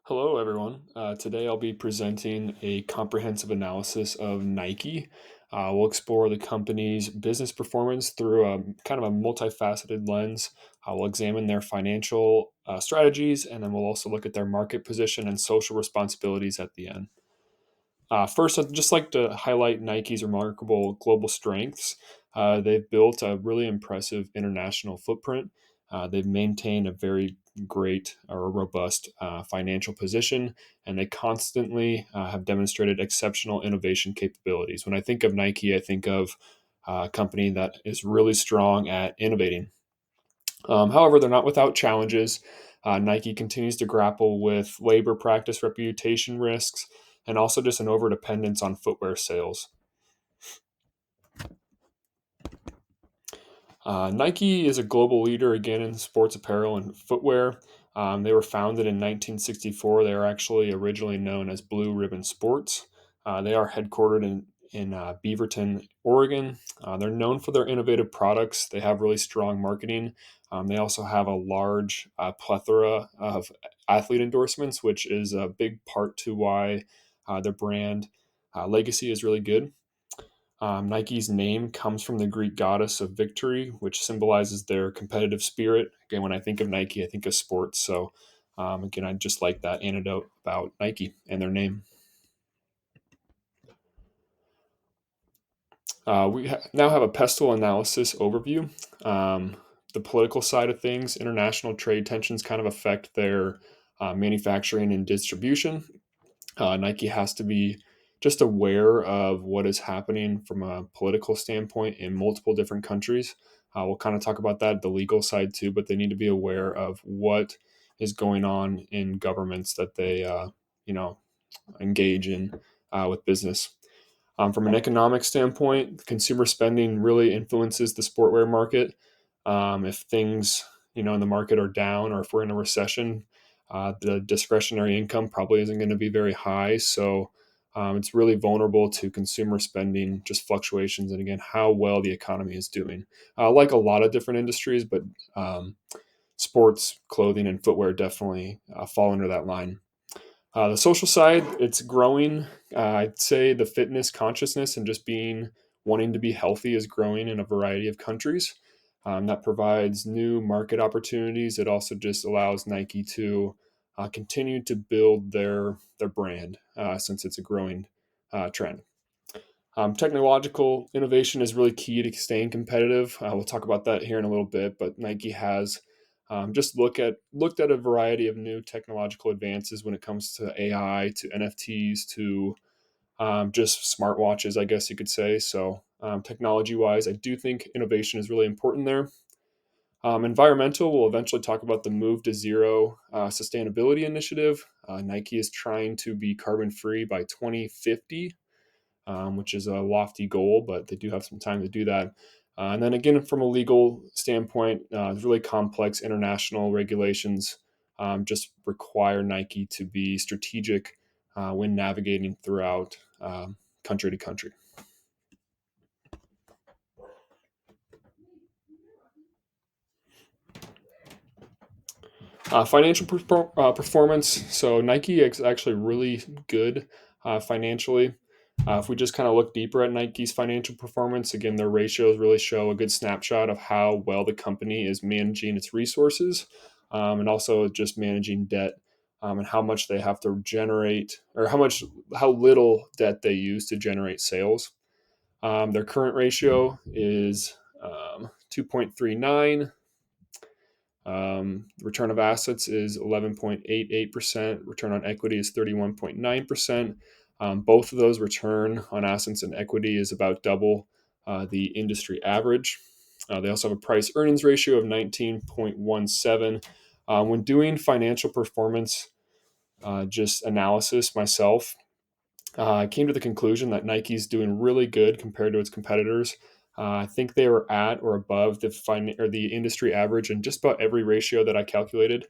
Hello, everyone. Today I'll be presenting a comprehensive analysis of Nike. We'll explore the company's business performance through a kind of a multifaceted lens. We'll examine their financial strategies, and then we'll also look at their market position and social responsibilities at the end. First, I'd just like to highlight Nike's remarkable global strengths. They've built a really impressive international footprint. They've maintained a very great or robust financial position, and they constantly have demonstrated exceptional innovation capabilities. When I think of Nike, I think of a company that is really strong at innovating. However, they're not without challenges. Nike continues to grapple with labor practice reputation risks and also just an overdependence on footwear sales. Nike is a global leader again in sports apparel and footwear. They were founded in 1964. They are actually originally known as Blue Ribbon Sports. They are headquartered in Beaverton, Oregon. They're known for their innovative products. They have really strong marketing. They also have a large plethora of athlete endorsements, which is a big part to why their brand legacy is really good. Nike's name comes from the Greek goddess of victory, which symbolizes their competitive spirit. Again, when I think of Nike, I think of sports. So, again, I just like that anecdote about Nike and their name. Now have a pestle analysis overview. The political side of things, international trade tensions kind of affect their manufacturing and distribution. Nike has to be just aware of what is happening from a political standpoint in multiple different countries. We'll kind of talk about that, the legal side too, but they need to be aware of what is going on in governments that they, you know, engage in with business. From an economic standpoint, consumer spending really influences the sportwear market. If things, in the market are down, or if we're in a recession, the discretionary income probably isn't going to be very high. So it's really vulnerable to consumer spending, just fluctuations, and again, how well the economy is doing. Like a lot of different industries, but sports, clothing, and footwear definitely fall under that line. The social side, it's growing. I'd say the fitness consciousness and just wanting to be healthy is growing in a variety of countries. That provides new market opportunities. It also just allows Nike to continue to build their brand since it's a growing trend. Technological innovation is really key to staying competitive. We'll talk about that here in a little bit, but Nike has just looked at a variety of new technological advances when it comes to AI, to NFTs, to just smartwatches, I guess you could say. So, technology wise, I do think innovation is really important there. Environmental, we'll eventually talk about the Move to Zero sustainability initiative. Nike is trying to be carbon free by 2050, which is a lofty goal, but they do have some time to do that. And then again, from a legal standpoint, really complex international regulations just require Nike to be strategic when navigating throughout country to country. Financial performance. So Nike is actually really good financially. If we just kind of look deeper at Nike's financial performance, again, their ratios really show a good snapshot of how well the company is managing its resources, and also just managing debt, and how much they have to generate, or how little debt they use to generate sales. Their current ratio is 2.39. Return of assets is 11.88%. Return on equity is 31.9%. Both of those, return on assets and equity, is about double the industry average. They also have a price earnings ratio of 19.17. When doing financial performance just analysis myself, I came to the conclusion that Nike's doing really good compared to its competitors. I think they were at or above the industry average in just about every ratio that I calculated,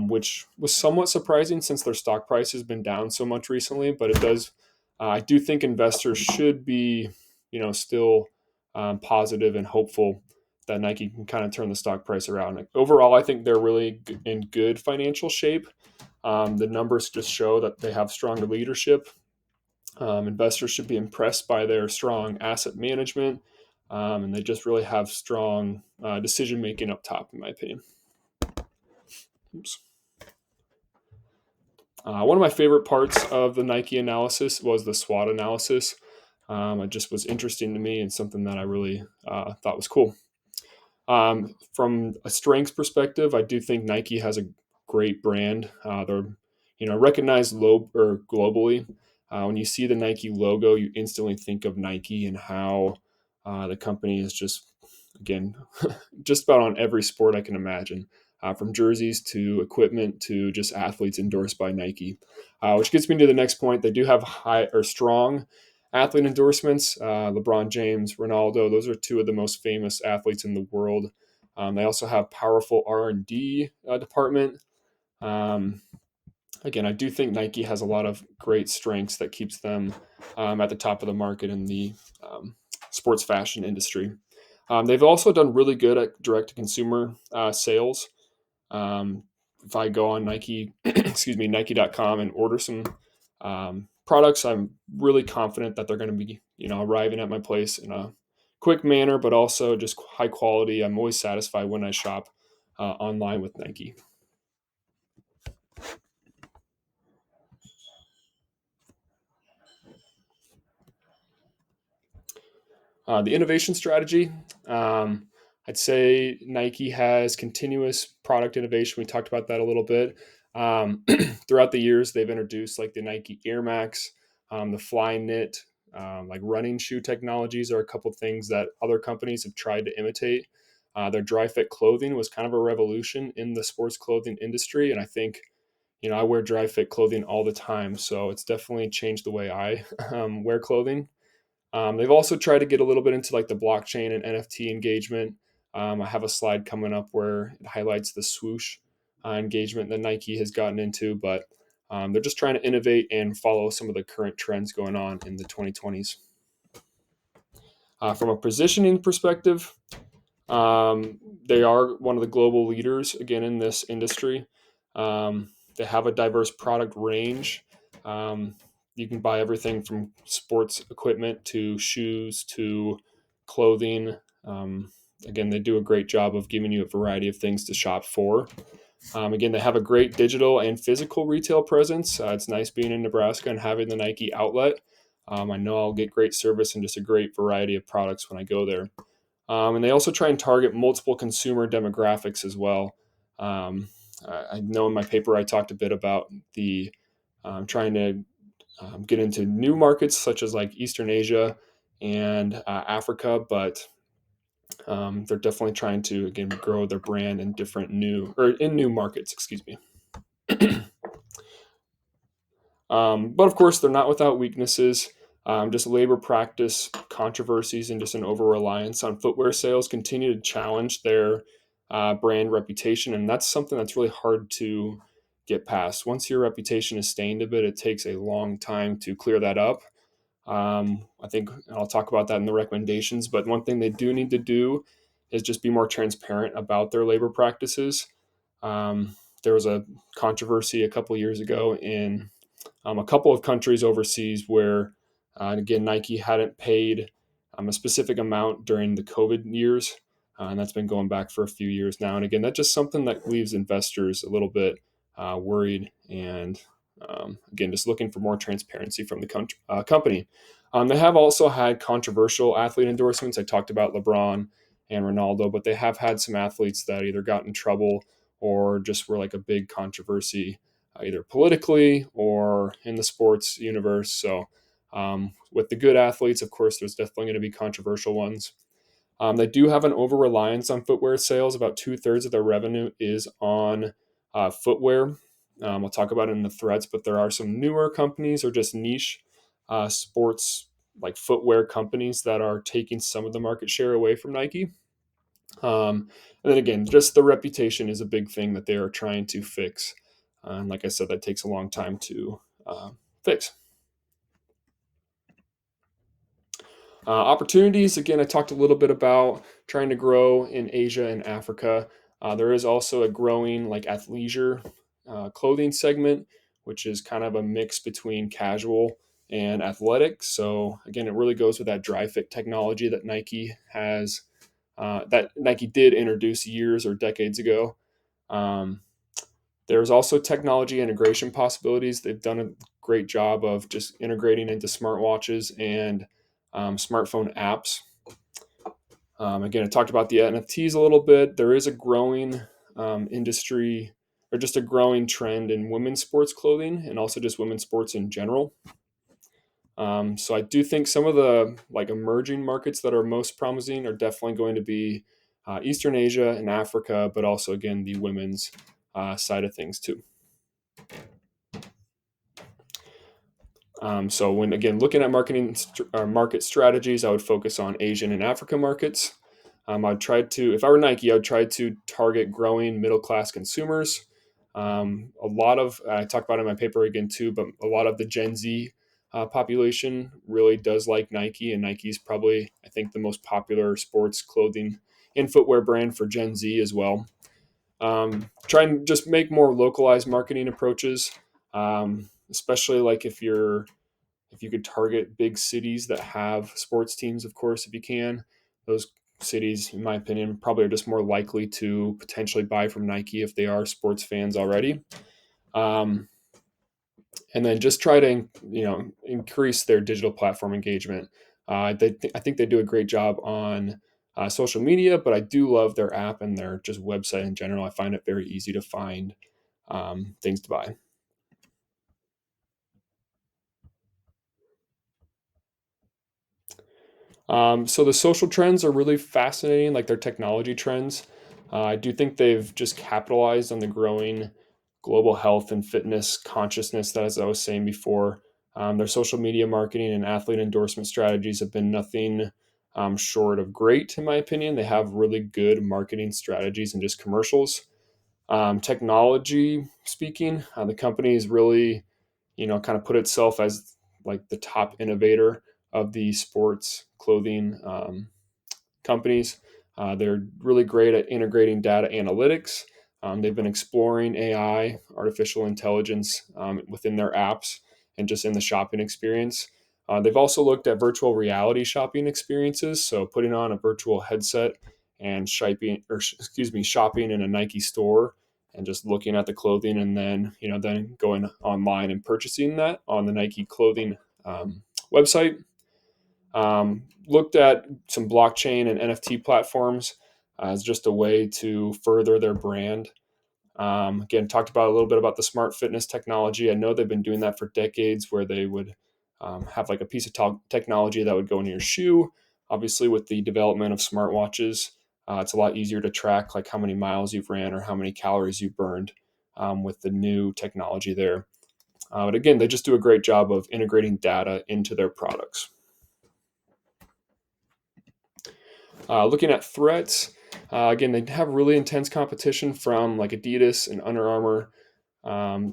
which was somewhat surprising since their stock price has been down so much recently. But it does. I do think investors should be, still positive and hopeful that Nike can kind of turn the stock price around. Overall, I think they're really in good financial shape. The numbers just show that they have stronger leadership. Investors should be impressed by their strong asset management, and they just really have strong decision making up top, in my opinion. Oops. One of my favorite parts of the Nike analysis was the SWOT analysis. It just was interesting to me and something that I really thought was cool. From a strengths perspective, I do think Nike has a great brand. They're recognized globally. When you see the Nike logo, you instantly think of Nike and how the company is just, again, just about on every sport I can imagine, from jerseys to equipment to just athletes endorsed by Nike. Which gets me to the next point. They do have high or strong athlete endorsements. LeBron James, Ronaldo, those are two of the most famous athletes in the world. They also have powerful R&D department. Again, I do think Nike has a lot of great strengths that keeps them at the top of the market in the sports fashion industry. They've also done really good at direct-to-consumer sales. If I go on Nike, excuse me, Nike.com and order some products, I'm really confident that they're going to be, arriving at my place in a quick manner, but also just high quality. I'm always satisfied when I shop online with Nike. The innovation strategy, I'd say Nike has continuous product innovation. We talked about that a little bit. Throughout the years, they've introduced like the Nike Air Max, the Flyknit, like running shoe technologies are a couple of things that other companies have tried to imitate. Their dry fit clothing was kind of a revolution in the sports clothing industry. And I think, I wear dry fit clothing all the time. So it's definitely changed the way I wear clothing. They've also tried to get a little bit into like the blockchain and NFT engagement. I have a slide coming up where it highlights the swoosh engagement that Nike has gotten into, but they're just trying to innovate and follow some of the current trends going on in the 2020s. From a positioning perspective, they are one of the global leaders again in this industry. They have a diverse product range. You can buy everything from sports equipment to shoes to clothing. Again, they do a great job of giving you a variety of things to shop for. Again, they have a great digital and physical retail presence. It's nice being in Nebraska and having the Nike outlet. I know I'll get great service and just a great variety of products when I go there. And they also try and target multiple consumer demographics as well. I know in my paper I talked a bit about the trying to get into new markets such as like Eastern Asia and Africa, but they're definitely trying to again grow their brand in new markets. Excuse me. But of course, they're not without weaknesses. Just labor practice, controversies, and just an over reliance on footwear sales continue to challenge their brand reputation. And that's something that's really hard to get past. Once your reputation is stained a bit, it takes a long time to clear that up. I think I'll talk about that in the recommendations. But one thing they do need to do is just be more transparent about their labor practices. There was a controversy a couple years ago in a couple of countries overseas where, again, Nike hadn't paid a specific amount during the COVID years. And that's been going back for a few years now. And again, that's just something that leaves investors a little bit worried and, again, just looking for more transparency from the company. They have also had controversial athlete endorsements. I talked about LeBron and Ronaldo, but they have had some athletes that either got in trouble or just were like a big controversy either politically or in the sports universe. So, with the good athletes, of course, there's definitely going to be controversial ones. They do have an over reliance on footwear sales. About 2/3 of their revenue is on footwear. We'll talk about it in the threads, but there are some newer companies or just niche sports like footwear companies that are taking some of the market share away from Nike. And then again, just the reputation is a big thing that they are trying to fix. And like I said, that takes a long time to fix. Opportunities, again, I talked a little bit about trying to grow in Asia and Africa. There is also a growing like athleisure clothing segment, which is kind of a mix between casual and athletic. So again, it really goes with that dry fit technology that Nike has, that Nike did introduce years or decades ago. Um, there's also technology integration possibilities. They've done a great job of just integrating into smartwatches and smartphone apps. Again, I talked about the NFTs a little bit. There is a growing industry, or just a growing trend in women's sports clothing and also just women's sports in general. So I do think some of the like emerging markets that are most promising are definitely going to be Eastern Asia and Africa, but also again the women's side of things too. So when again looking at market strategies, I would focus on Asian and Africa markets. I'd try to, if I were Nike, I'd try to target growing middle class consumers. A lot of, I talk about it in my paper again too, but a lot of the Gen Z population really does like Nike, and Nike's probably, I think, the most popular sports clothing and footwear brand for Gen Z as well. Try and just make more localized marketing approaches, especially like if you could target big cities that have sports teams, of course, if you can. Those cities, in my opinion, probably are just more likely to potentially buy from Nike if they are sports fans already. Um, and then just try to increase their digital platform engagement. I think they do a great job on social media, but I do love their app and their just website in general. I find it very easy to find things to buy. So the social trends are really fascinating, like their technology trends. I do think they've just capitalized on the growing global health and fitness consciousness that, as I was saying before, their social media marketing and athlete endorsement strategies have been nothing short of great, in my opinion. They have really good marketing strategies and just commercials. Technology speaking, the company is really, kind of put itself as like the top innovator of the sports clothing companies. They're really great at integrating data analytics. They've been exploring AI, artificial intelligence, within their apps and just in the shopping experience. They've also looked at virtual reality shopping experiences, so putting on a virtual headset and shopping in a Nike store and just looking at the clothing, and then going online and purchasing that on the Nike clothing website. Looked at some blockchain and NFT platforms as just a way to further their brand. Again, talked about a little bit about the smart fitness technology. I know they've been doing that for decades, where they would have like a piece of technology that would go in your shoe. Obviously, with the development of smartwatches, it's a lot easier to track like how many miles you've ran or how many calories you've burned with the new technology there. But again, they just do a great job of integrating data into their products. Looking at threats, again, they have really intense competition from like Adidas and Under Armour.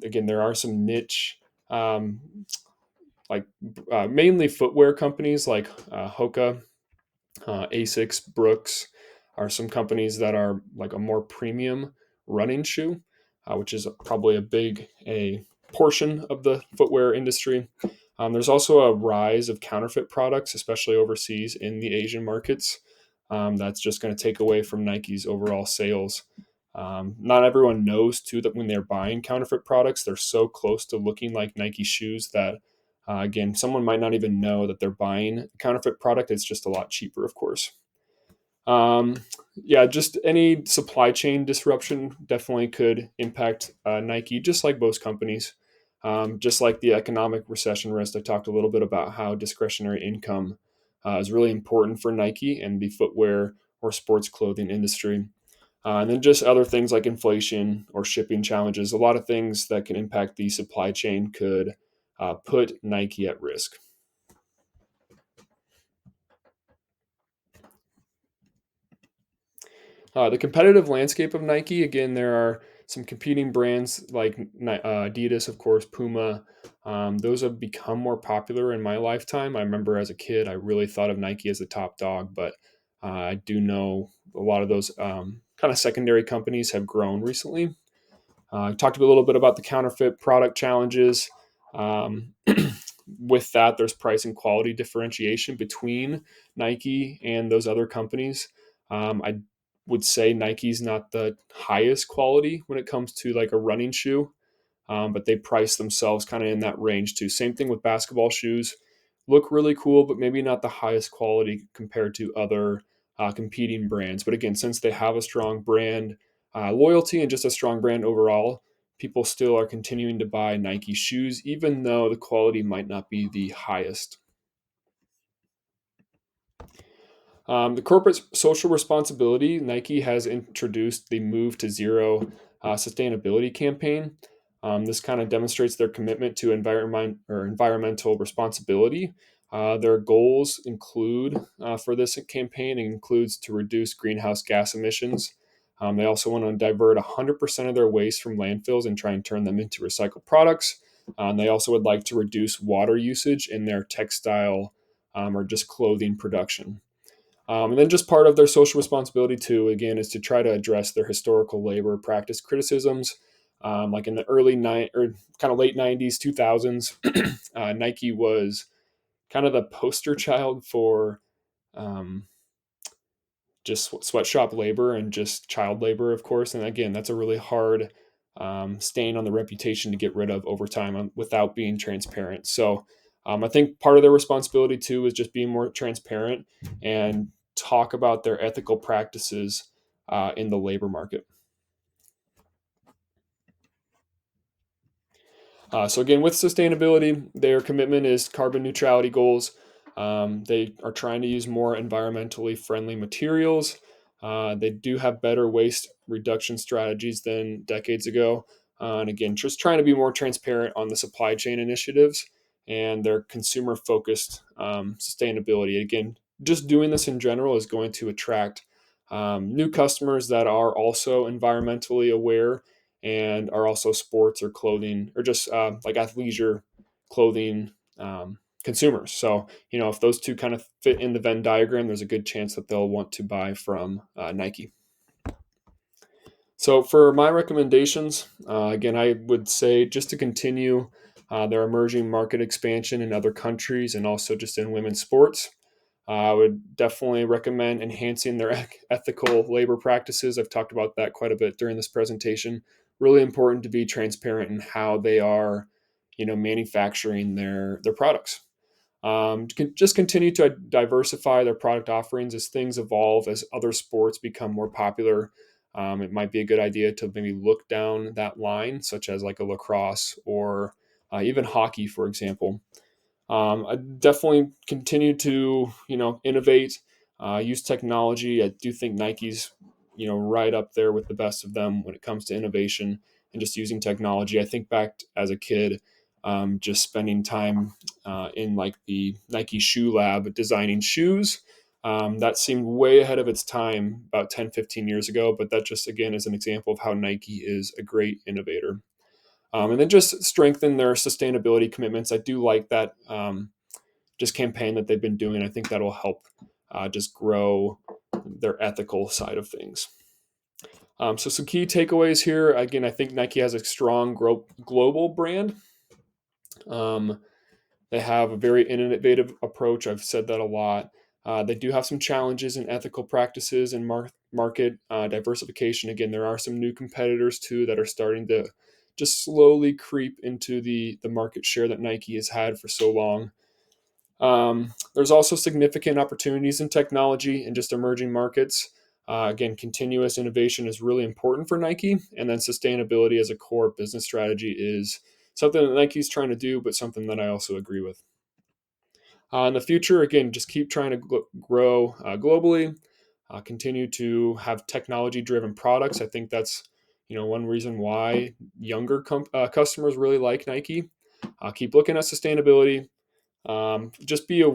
Again, there are some niche, um, like mainly footwear companies like Hoka, Asics, Brooks are some companies that are like a more premium running shoe, which is probably a portion of the footwear industry. There's also a rise of counterfeit products, especially overseas in the Asian markets. That's just going to take away from Nike's overall sales. Not everyone knows too that when they're buying counterfeit products, they're so close to looking like Nike shoes that again, someone might not even know that they're buying a counterfeit product. It's just a lot cheaper, of course. Um, yeah, just any supply chain disruption definitely could impact Nike, just like most companies. Just like the economic recession risk, I talked a little bit about how discretionary income is really important for Nike and the footwear or sports clothing industry. And then just other things like inflation or shipping challenges, a lot of things that can impact the supply chain could put Nike at risk. The competitive landscape of Nike, again, there are some competing brands like Adidas, of course, Puma. Those have become more popular in my lifetime. I remember as a kid, I really thought of Nike as the top dog, but I do know a lot of those kind of secondary companies have grown recently. I talked a little bit about the counterfeit product challenges. Um, with that, there's price and quality differentiation between Nike and those other companies. I would say Nike's not the highest quality when it comes to like a running shoe, but they price themselves kind of in that range too. Same thing with basketball shoes. Look really cool, but maybe not the highest quality compared to other competing brands. But again, since they have a strong brand loyalty and just a strong brand overall, people still are continuing to buy Nike shoes, even though the quality might not be the highest. The corporate social responsibility, Nike has introduced the Move to Zero sustainability campaign. This kind of demonstrates their commitment to environmental responsibility. Their goals include for this campaign includes to reduce greenhouse gas emissions. They also want to divert 100% of their waste from landfills and try and turn them into recycled products. They also would like to reduce water usage in their textile or just clothing production. And then just part of their social responsibility too, again, is to try to address their historical labor practice criticisms. Like in the or kind of late '90s, 2000s, Nike was kind of the poster child for um, just sweatshop labor and just child labor, of course. And again, that's a really hard stain on the reputation to get rid of over time without being transparent. So I think part of their responsibility too is just being more transparent and talk about their ethical practices in the labor market. So again, with sustainability, their commitment is carbon neutrality goals. They are trying to use more environmentally friendly materials. They do have better waste reduction strategies than decades ago. And again, just trying to be more transparent on the supply chain initiatives and their consumer focused sustainability. Again, just doing this in general is going to attract new customers that are also environmentally aware and are also sports or clothing or just like athleisure clothing consumers. So, if those two kind of fit in the Venn diagram, there's a good chance that they'll want to buy from Nike. So, for my recommendations, again, I would say just to continue their emerging market expansion in other countries and also just in women's sports. I would definitely recommend enhancing their ethical labor practices. I've talked about that quite a bit during this presentation. Really important to be transparent in how they are, manufacturing their products. Just continue to diversify their product offerings as things evolve, as other sports become more popular. It might be a good idea to maybe look down that line, such as like a lacrosse or even hockey, for example. I definitely continue to, innovate, use technology. I do think Nike's, right up there with the best of them when it comes to innovation and just using technology. I think back as a kid, just spending time in like the Nike Shoe Lab designing shoes. That seemed way ahead of its time about 10, 15 years ago, but that just, again, is an example of how Nike is a great innovator. And then just strengthen their sustainability commitments. I do like that just campaign that they've been doing. I think that'll help just grow their ethical side of things. So some key takeaways here. Again, I think Nike has a strong global brand. Um, they have a very innovative approach. I've said that a lot. They do have some challenges in ethical practices and market diversification. Again, there are some new competitors too that are starting to just slowly creep into the market share that Nike has had for so long. There's also significant opportunities in technology and just emerging markets. Again, continuous innovation is really important for Nike, and then sustainability as a core business strategy is something that Nike's trying to do, but something that I also agree with. In the future, again, just keep trying to grow globally, continue to have technology-driven products. I think that's one reason why younger customers really like Nike. Keep looking at sustainability. Just be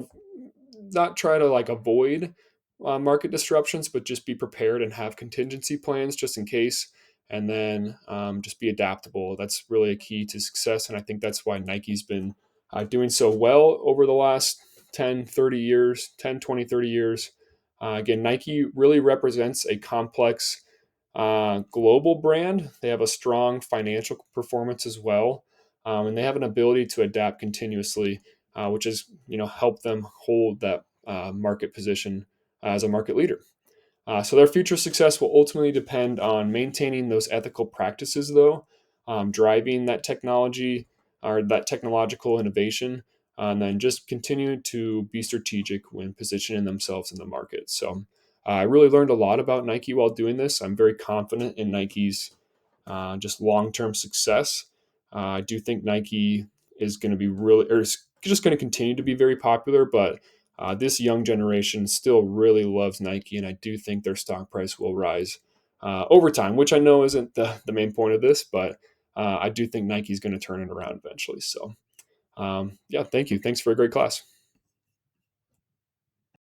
not try to like avoid market disruptions, but just be prepared and have contingency plans just in case. And then just be adaptable. That's really a key to success. And I think that's why Nike's been doing so well over the last 10, 30 years, 10, 20, 30 years. Again, Nike really represents a complex Global brand. They have a strong financial performance as well, and they have an ability to adapt continuously, which is help them hold that market position as a market leader. So their future success will ultimately depend on maintaining those ethical practices, though, driving that technology or that technological innovation, and then just continue to be strategic when positioning themselves in the market. So I really learned a lot about Nike while doing this. I'm very confident in Nike's just long-term success. I do think Nike is going to be really, or is just going to continue to be very popular, but this young generation still really loves Nike, and I do think their stock price will rise over time, which I know isn't the main point of this, but I do think Nike's going to turn it around eventually. So, yeah, thank you. Thanks for a great class.